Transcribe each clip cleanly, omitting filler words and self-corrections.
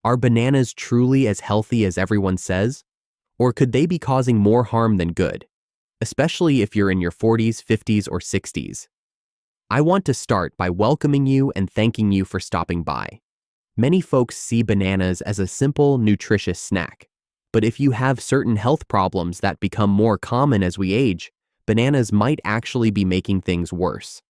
Are bananas truly as healthy as everyone says? Or could they be causing more harm than good, especially if you're in your 40s, 50s, or 60s? I want to start by welcoming you and thanking you for stopping by. Many folks see bananas as a simple, nutritious snack, but if you have certain health problems that become more common as we age, bananas might actually be making things worse.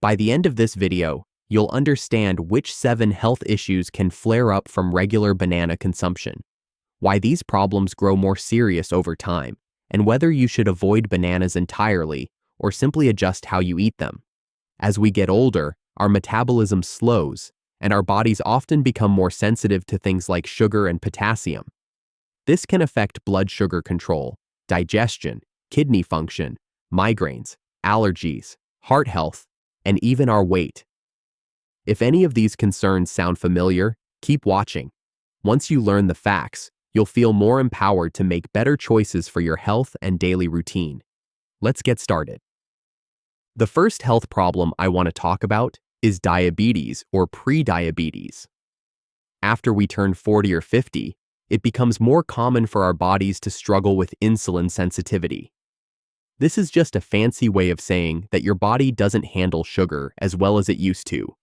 By the end of this video, you'll understand which 7 health issues can flare up from regular banana consumption, why these problems grow more serious over time, and whether you should avoid bananas entirely or simply adjust how you eat them. As we get older, our metabolism slows, and our bodies often become more sensitive to things like sugar and potassium. This can affect blood sugar control, digestion, kidney function, migraines, allergies, heart health, and even our weight. If any of these concerns sound familiar, keep watching. Once you learn the facts, you'll feel more empowered to make better choices for your health and daily routine. Let's get started. The first health problem I want to talk about is diabetes or pre-diabetes. After we turn 40 or 50, it becomes more common for our bodies to struggle with insulin sensitivity. This is just a fancy way of saying that your body doesn't handle sugar as well as it used to.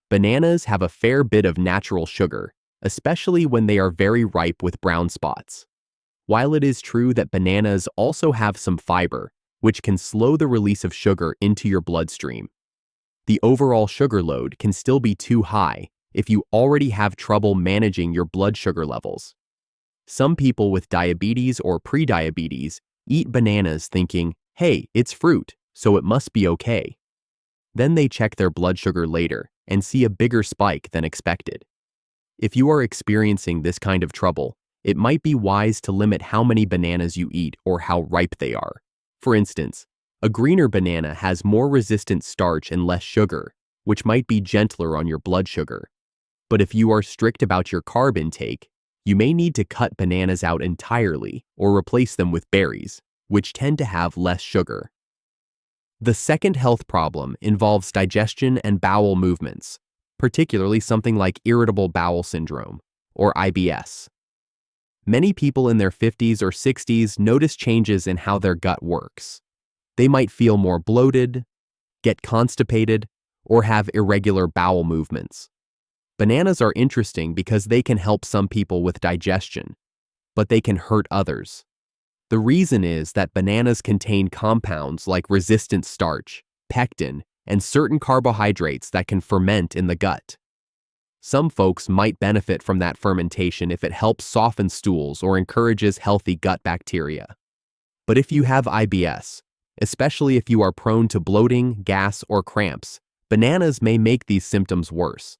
Bananas have a fair bit of natural sugar, especially when they are very ripe with brown spots. While it is true that bananas also have some fiber, which can slow the release of sugar into your bloodstream, the overall sugar load can still be too high if you already have trouble managing your blood sugar levels. Some people with diabetes or pre-diabetes eat bananas thinking, hey, it's fruit, so it must be okay. Then they check their blood sugar later and see a bigger spike than expected. If you are experiencing this kind of trouble, it might be wise to limit how many bananas you eat or how ripe they are. For instance, a greener banana has more resistant starch and less sugar, which might be gentler on your blood sugar. But if you are strict about your carb intake, you may need to cut bananas out entirely or replace them with berries, which tend to have less sugar. The second health problem involves digestion and bowel movements, particularly something like irritable bowel syndrome, or IBS. Many people in their 50s or 60s notice changes in how their gut works. They might feel more bloated, get constipated, or have irregular bowel movements. Bananas are interesting because they can help some people with digestion, but they can hurt others. The reason is that bananas contain compounds like resistant starch, pectin, and certain carbohydrates that can ferment in the gut. Some folks might benefit from that fermentation if it helps soften stools or encourages healthy gut bacteria. But if you have IBS, especially if you are prone to bloating, gas, or cramps, bananas may make these symptoms worse.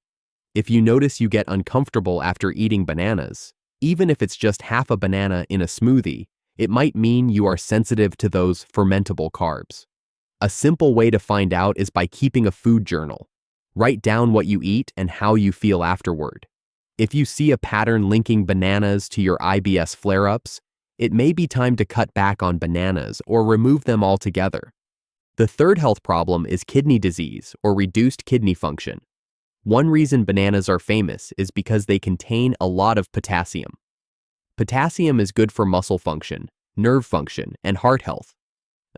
If you notice you get uncomfortable after eating bananas, even if it's just half a banana in a smoothie, it might mean you are sensitive to those fermentable carbs. A simple way to find out is by keeping a food journal. Write down what you eat and how you feel afterward. If you see a pattern linking bananas to your IBS flare-ups, it may be time to cut back on bananas or remove them altogether. The third health problem is kidney disease or reduced kidney function. One reason bananas are famous is because they contain a lot of potassium. Potassium is good for muscle function, nerve function, and heart health,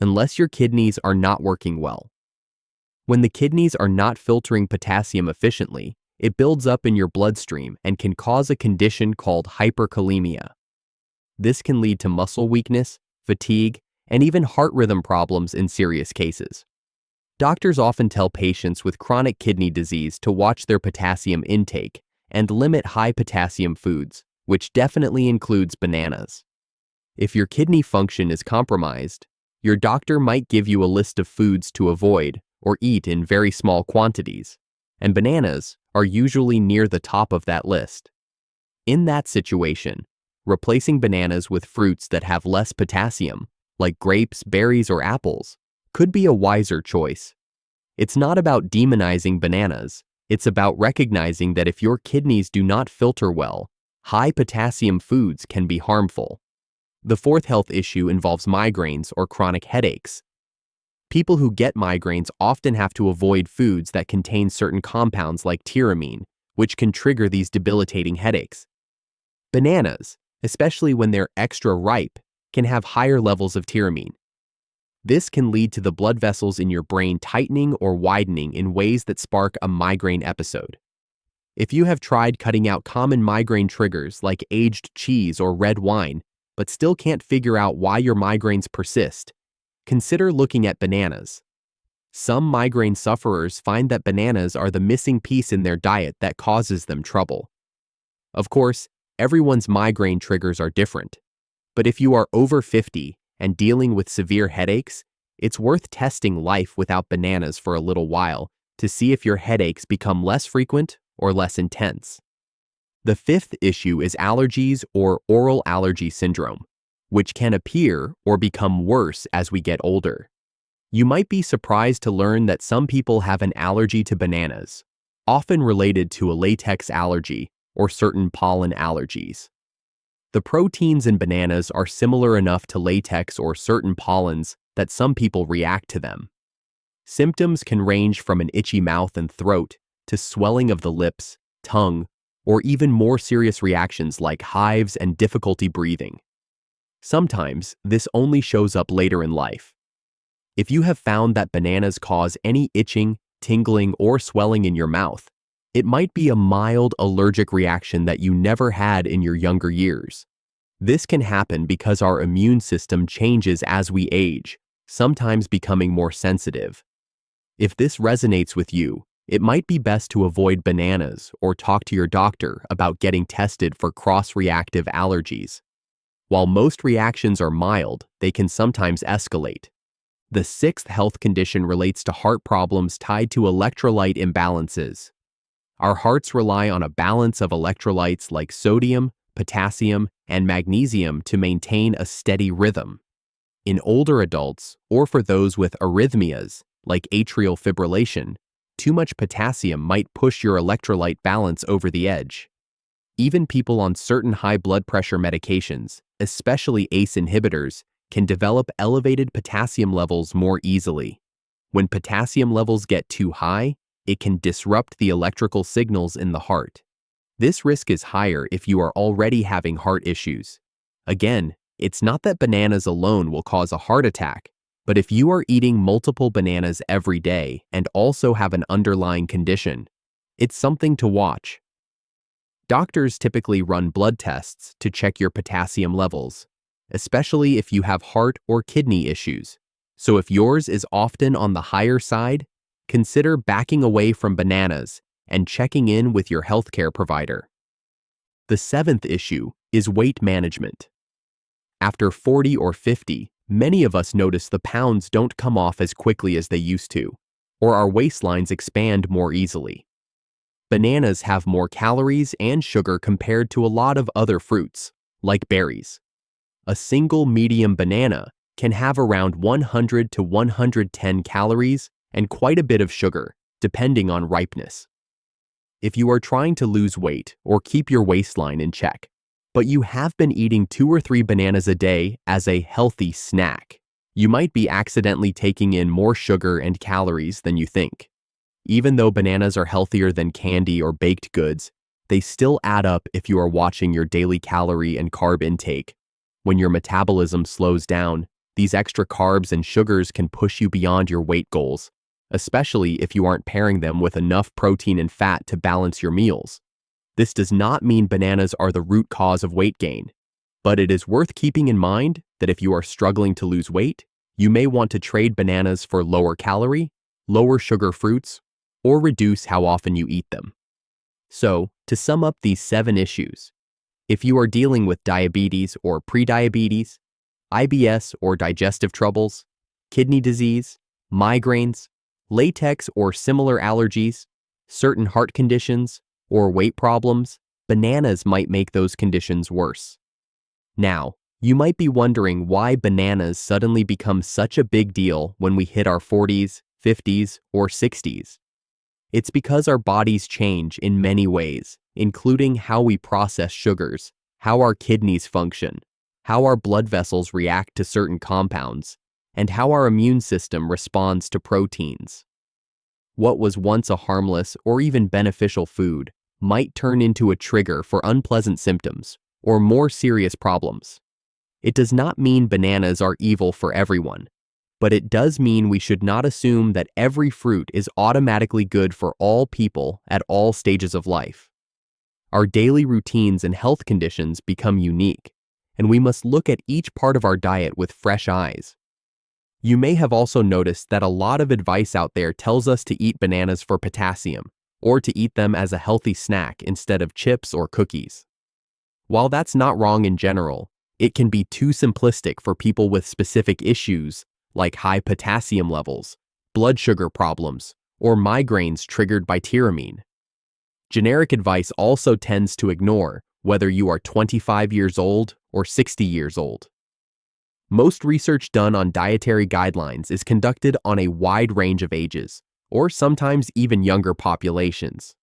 unless your kidneys are not working well. When the kidneys are not filtering potassium efficiently, it builds up in your bloodstream and can cause a condition called hyperkalemia. This can lead to muscle weakness, fatigue, and even heart rhythm problems in serious cases. Doctors often tell patients with chronic kidney disease to watch their potassium intake and limit high potassium foods, which definitely includes bananas. If your kidney function is compromised, your doctor might give you a list of foods to avoid or eat in very small quantities, and bananas are usually near the top of that list. In that situation, replacing bananas with fruits that have less potassium, like grapes, berries, or apples, could be a wiser choice. It's not about demonizing bananas, it's about recognizing that if your kidneys do not filter well, high potassium foods can be harmful. The fourth health issue involves migraines or chronic headaches. People who get migraines often have to avoid foods that contain certain compounds like tyramine, which can trigger these debilitating headaches. Bananas, especially when they're extra ripe, can have higher levels of tyramine. This can lead to the blood vessels in your brain tightening or widening in ways that spark a migraine episode. If you have tried cutting out common migraine triggers like aged cheese or red wine, but still can't figure out why your migraines persist, consider looking at bananas. Some migraine sufferers find that bananas are the missing piece in their diet that causes them trouble. Of course, everyone's migraine triggers are different, but if you are over 50 and dealing with severe headaches, it's worth testing life without bananas for a little while to see if your headaches become less frequent or less intense. The fifth issue is allergies or oral allergy syndrome, which can appear or become worse as we get older. You might be surprised to learn that some people have an allergy to bananas, often related to a latex allergy or certain pollen allergies. The proteins in bananas are similar enough to latex or certain pollens that some people react to them. Symptoms can range from an itchy mouth and throat to swelling of the lips, tongue, or even more serious reactions like hives and difficulty breathing. Sometimes this only shows up later in life. If you have found that bananas cause any itching, tingling, or swelling in your mouth, it might be a mild allergic reaction that you never had in your younger years. This can happen because our immune system changes as we age, sometimes becoming more sensitive. If this resonates with you, it might be best to avoid bananas or talk to your doctor about getting tested for cross-reactive allergies. While most reactions are mild, they can sometimes escalate. The sixth health condition relates to heart problems tied to electrolyte imbalances. Our hearts rely on a balance of electrolytes like sodium, potassium, and magnesium to maintain a steady rhythm. In older adults, or for those with arrhythmias, like atrial fibrillation, too much potassium might push your electrolyte balance over the edge. Even people on certain high blood pressure medications, especially ACE inhibitors, can develop elevated potassium levels more easily. When potassium levels get too high, it can disrupt the electrical signals in the heart. This risk is higher if you are already having heart issues. Again, it's not that bananas alone will cause a heart attack, but if you are eating multiple bananas every day and also have an underlying condition, it's something to watch. Doctors typically run blood tests to check your potassium levels, especially if you have heart or kidney issues. So if yours is often on the higher side, consider backing away from bananas and checking in with your healthcare provider. The seventh issue is weight management. After 40 or 50, many of us notice the pounds don't come off as quickly as they used to, or our waistlines expand more easily. Bananas have more calories and sugar compared to a lot of other fruits, like berries. A single medium banana can have around 100 to 110 calories and quite a bit of sugar, depending on ripeness. If you are trying to lose weight or keep your waistline in check, but you have been eating 2 or 3 bananas a day as a healthy snack, you might be accidentally taking in more sugar and calories than you think. Even though bananas are healthier than candy or baked goods, they still add up if you are watching your daily calorie and carb intake. When your metabolism slows down, these extra carbs and sugars can push you beyond your weight goals, especially if you aren't pairing them with enough protein and fat to balance your meals. This does not mean bananas are the root cause of weight gain, but it is worth keeping in mind that if you are struggling to lose weight, you may want to trade bananas for lower calorie, lower sugar fruits, or reduce how often you eat them. So, to sum up these 7 issues, if you are dealing with diabetes or prediabetes, IBS or digestive troubles, kidney disease, migraines, latex or similar allergies, certain heart conditions, or weight problems, bananas might make those conditions worse. Now, you might be wondering why bananas suddenly become such a big deal when we hit our 40s, 50s, or 60s. It's because our bodies change in many ways, including how we process sugars, how our kidneys function, how our blood vessels react to certain compounds, and how our immune system responds to proteins. What was once a harmless or even beneficial food might turn into a trigger for unpleasant symptoms or more serious problems. It does not mean bananas are evil for everyone, but it does mean we should not assume that every fruit is automatically good for all people at all stages of life. Our daily routines and health conditions become unique, and we must look at each part of our diet with fresh eyes. You may have also noticed that a lot of advice out there tells us to eat bananas for potassium, or to eat them as a healthy snack instead of chips or cookies. While that's not wrong in general, it can be too simplistic for people with specific issues like high potassium levels, blood sugar problems, or migraines triggered by tyramine. Generic advice also tends to ignore whether you are 25 years old or 60 years old. Most research done on dietary guidelines is conducted on a wide range of ages, or sometimes even younger populations.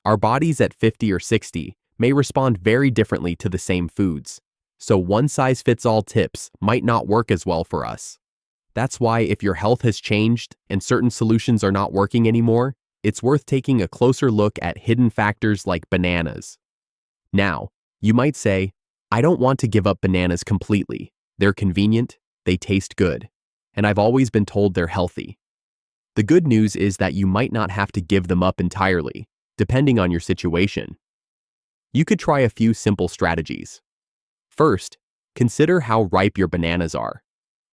Our bodies at 50 or 60 may respond very differently to the same foods, so one-size-fits-all tips might not work as well for us. That's why if your health has changed and certain solutions are not working anymore, it's worth taking a closer look at hidden factors like bananas. Now, you might say, I don't want to give up bananas completely. They're convenient, they taste good, and I've always been told they're healthy. The good news is that you might not have to give them up entirely, depending on your situation. You could try a few simple strategies. First, consider how ripe your bananas are.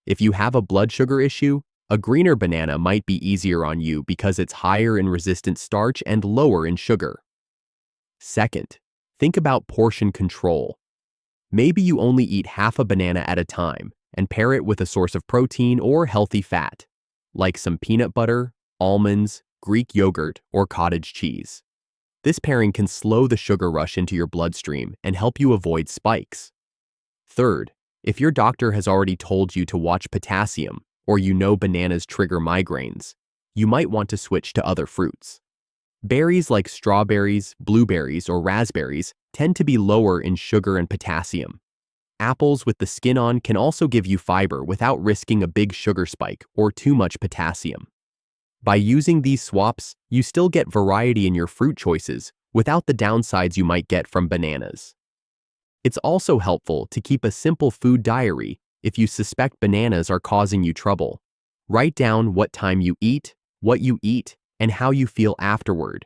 If you have a blood sugar issue, a greener banana might be easier on you because it's higher in resistant starch and lower in sugar. Second, think about portion control. Maybe you only eat half a banana at a time and pair it with a source of protein or healthy fat, like some peanut butter, almonds, Greek yogurt, or cottage cheese. This pairing can slow the sugar rush into your bloodstream and help you avoid spikes. Third, if your doctor has already told you to watch potassium, or you know bananas trigger migraines, you might want to switch to other fruits. Berries like strawberries, blueberries, or raspberries tend to be lower in sugar and potassium. Apples with the skin on can also give you fiber without risking a big sugar spike or too much potassium. By using these swaps, you still get variety in your fruit choices without the downsides you might get from bananas. It's also helpful to keep a simple food diary if you suspect bananas are causing you trouble. Write down what time you eat, what you eat, and how you feel afterward.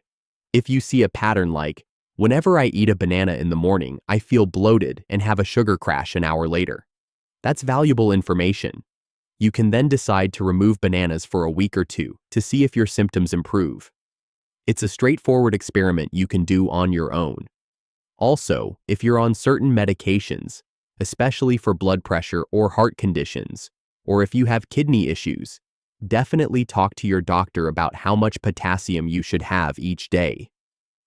If you see a pattern like, whenever I eat a banana in the morning, I feel bloated and have a sugar crash an hour later, that's valuable information. You can then decide to remove bananas for a week or two to see if your symptoms improve. It's a straightforward experiment you can do on your own. Also, if you're on certain medications, especially for blood pressure or heart conditions, or if you have kidney issues, definitely talk to your doctor about how much potassium you should have each day.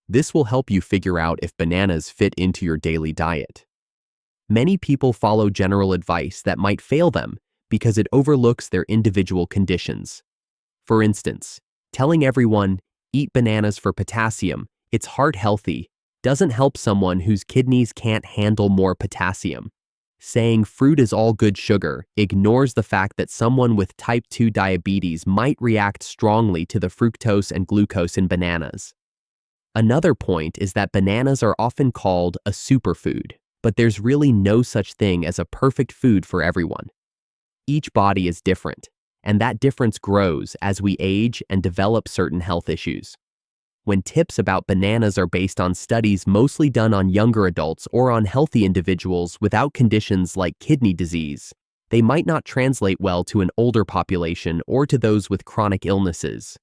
This will help you figure out if bananas fit into your daily diet. Many people follow general advice that might fail them because it overlooks their individual conditions. For instance, telling everyone, eat bananas for potassium, it's heart healthy, doesn't help someone whose kidneys can't handle more potassium. Saying fruit is all good sugar ignores the fact that someone with type 2 diabetes might react strongly to the fructose and glucose in bananas. Another point is that bananas are often called a superfood, but there's really no such thing as a perfect food for everyone. Each body is different, and that difference grows as we age and develop certain health issues. When tips about bananas are based on studies mostly done on younger adults or on healthy individuals without conditions like kidney disease, they might not translate well to an older population or to those with chronic illnesses.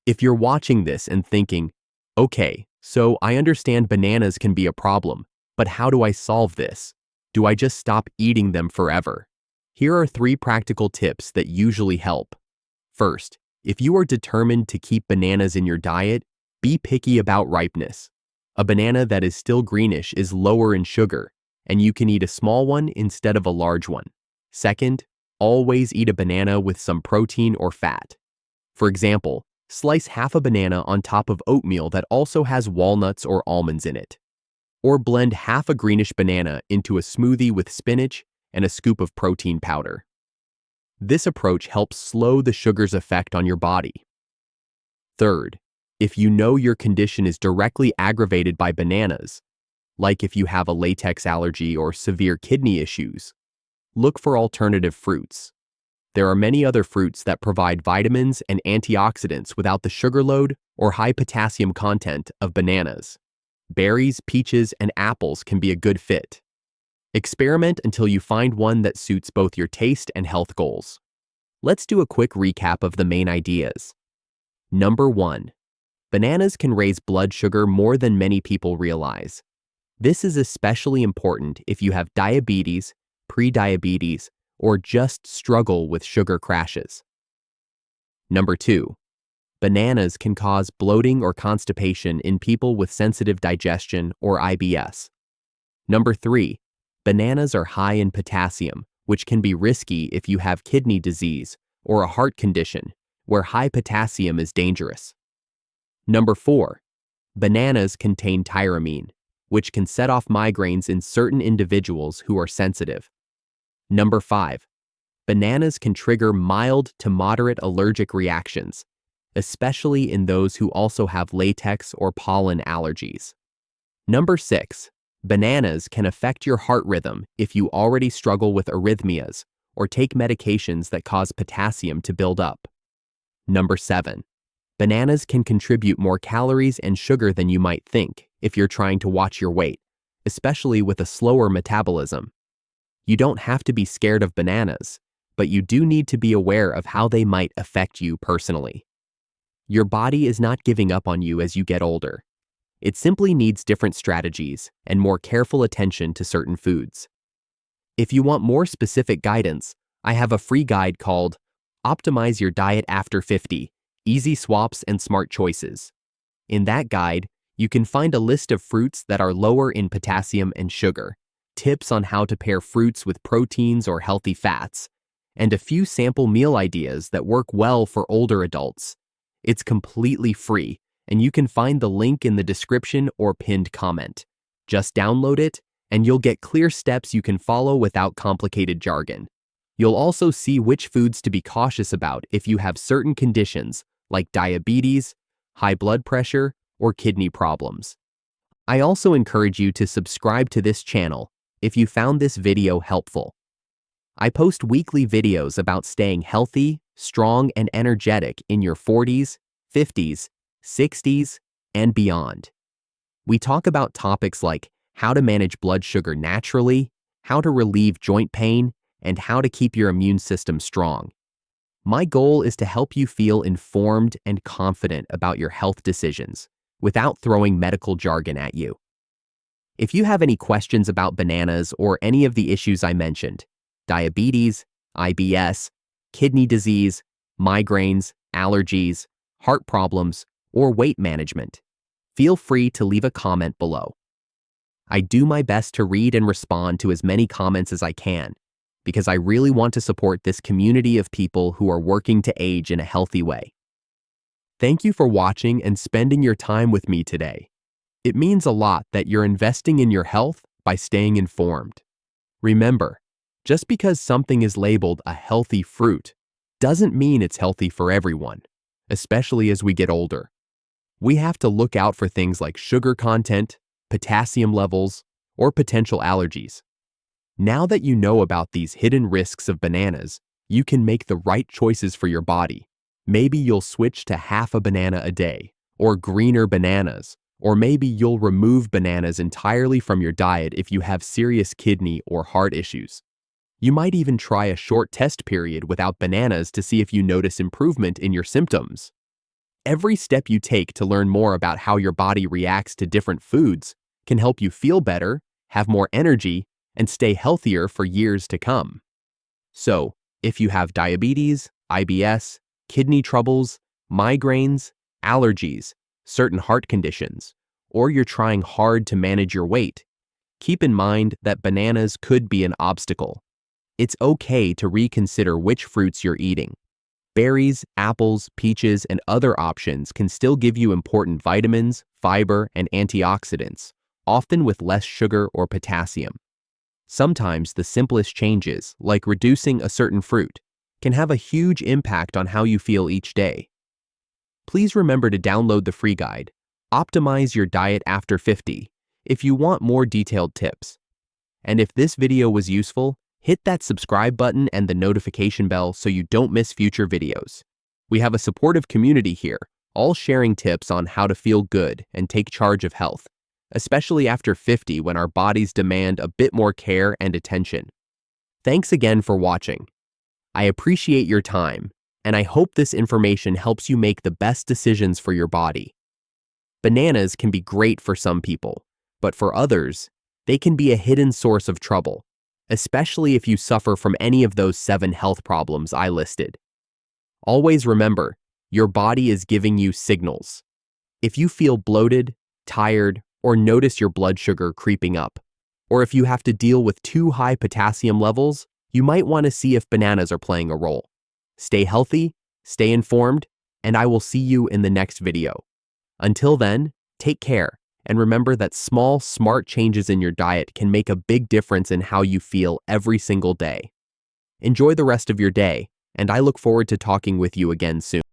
If you're watching this and thinking, okay, so I understand bananas can be a problem, but how do I solve this? Do I just stop eating them forever? Here are 3 practical tips that usually help. First, if you are determined to keep bananas in your diet, be picky about ripeness. A banana that is still greenish is lower in sugar, and you can eat a small one instead of a large one. Second, always eat a banana with some protein or fat. For example, slice half a banana on top of oatmeal that also has walnuts or almonds in it. Or blend half a greenish banana into a smoothie with spinach and a scoop of protein powder. This approach helps slow the sugar's effect on your body. Third, If you know your condition is directly aggravated by bananas, like if you have a latex allergy or severe kidney issues, look for alternative fruits. There are many other fruits that provide vitamins and antioxidants without the sugar load or high potassium content of bananas. Berries, peaches, and apples can be a good fit. Experiment until you find one that suits both your taste and health goals. Let's do a quick recap of the main ideas. Number 1. Bananas can raise blood sugar more than many people realize. This is especially important if you have diabetes, prediabetes, or just struggle with sugar crashes. Number 2. Bananas can cause bloating or constipation in people with sensitive digestion or IBS. Number 3. Bananas are high in potassium, which can be risky if you have kidney disease or a heart condition, where high potassium is dangerous. Number 4. Bananas contain tyramine, which can set off migraines in certain individuals who are sensitive. Number 5. Bananas can trigger mild to moderate allergic reactions, especially in those who also have latex or pollen allergies. Number 6. Bananas can affect your heart rhythm if you already struggle with arrhythmias or take medications that cause potassium to build up. Number 7. Bananas can contribute more calories and sugar than you might think if you're trying to watch your weight, especially with a slower metabolism. You don't have to be scared of bananas, but you do need to be aware of how they might affect you personally. Your body is not giving up on you as you get older. It simply needs different strategies and more careful attention to certain foods. If you want more specific guidance, I have a free guide called Optimize Your Diet After 50, Easy Swaps and Smart Choices. In that guide, you can find a list of fruits that are lower in potassium and sugar, tips on how to pair fruits with proteins or healthy fats, and a few sample meal ideas that work well for older adults. It's completely free, and you can find the link in the description or pinned comment. Just download it, and you'll get clear steps you can follow without complicated jargon. You'll also see which foods to be cautious about if you have certain conditions like diabetes, high blood pressure, or kidney problems. I also encourage you to subscribe to this channel if you found this video helpful. I post weekly videos about staying healthy, strong, and energetic in your 40s, 50s, 60s, and beyond. We talk about topics like how to manage blood sugar naturally, how to relieve joint pain, and how to keep your immune system strong. My goal is to help you feel informed and confident about your health decisions without throwing medical jargon at you. If you have any questions about bananas or any of the issues I mentioned, diabetes, IBS, kidney disease, migraines, allergies, heart problems, or weight management, feel free to leave a comment below. I do my best to read and respond to as many comments as I can, because I really want to support this community of people who are working to age in a healthy way. Thank you for watching and spending your time with me today. It means a lot that you're investing in your health by staying informed. Remember, just because something is labeled a healthy fruit doesn't mean it's healthy for everyone, especially as we get older. We have to look out for things like sugar content, potassium levels, or potential allergies. Now that you know about these hidden risks of bananas, you can make the right choices for your body. Maybe you'll switch to half a banana a day, or greener bananas, or maybe you'll remove bananas entirely from your diet if you have serious kidney or heart issues. You might even try a short test period without bananas to see if you notice improvement in your symptoms. Every step you take to learn more about how your body reacts to different foods can help you feel better, have more energy, and stay healthier for years to come. So, if you have diabetes, IBS, kidney troubles, migraines, allergies, certain heart conditions, or you're trying hard to manage your weight, keep in mind that bananas could be an obstacle. It's okay to reconsider which fruits you're eating. Berries, apples, peaches, and other options can still give you important vitamins, fiber, and antioxidants, often with less sugar or potassium. Sometimes the simplest changes, like reducing a certain fruit, can have a huge impact on how you feel each day. please remember to download the free guide, Optimize Your Diet After 50, if you want more detailed tips. And if this video was useful, hit that subscribe button and the notification bell so you don't miss future videos. We have a supportive community here, all sharing tips on how to feel good and take charge of health, especially after 50 when our bodies demand a bit more care and attention. Thanks again for watching. I appreciate your time, and I hope this information helps you make the best decisions for your body. Bananas can be great for some people, but for others, they can be a hidden source of trouble, especially if you suffer from any of those 7 health problems I listed. Always remember, your body is giving you signals. If you feel bloated, tired, or notice your blood sugar creeping up, or if you have to deal with too high potassium levels, you might want to see if bananas are playing a role. Stay healthy, stay informed, and I will see you in the next video. Until then, take care, and remember that small, smart changes in your diet can make a big difference in how you feel every single day. Enjoy the rest of your day, and I look forward to talking with you again soon.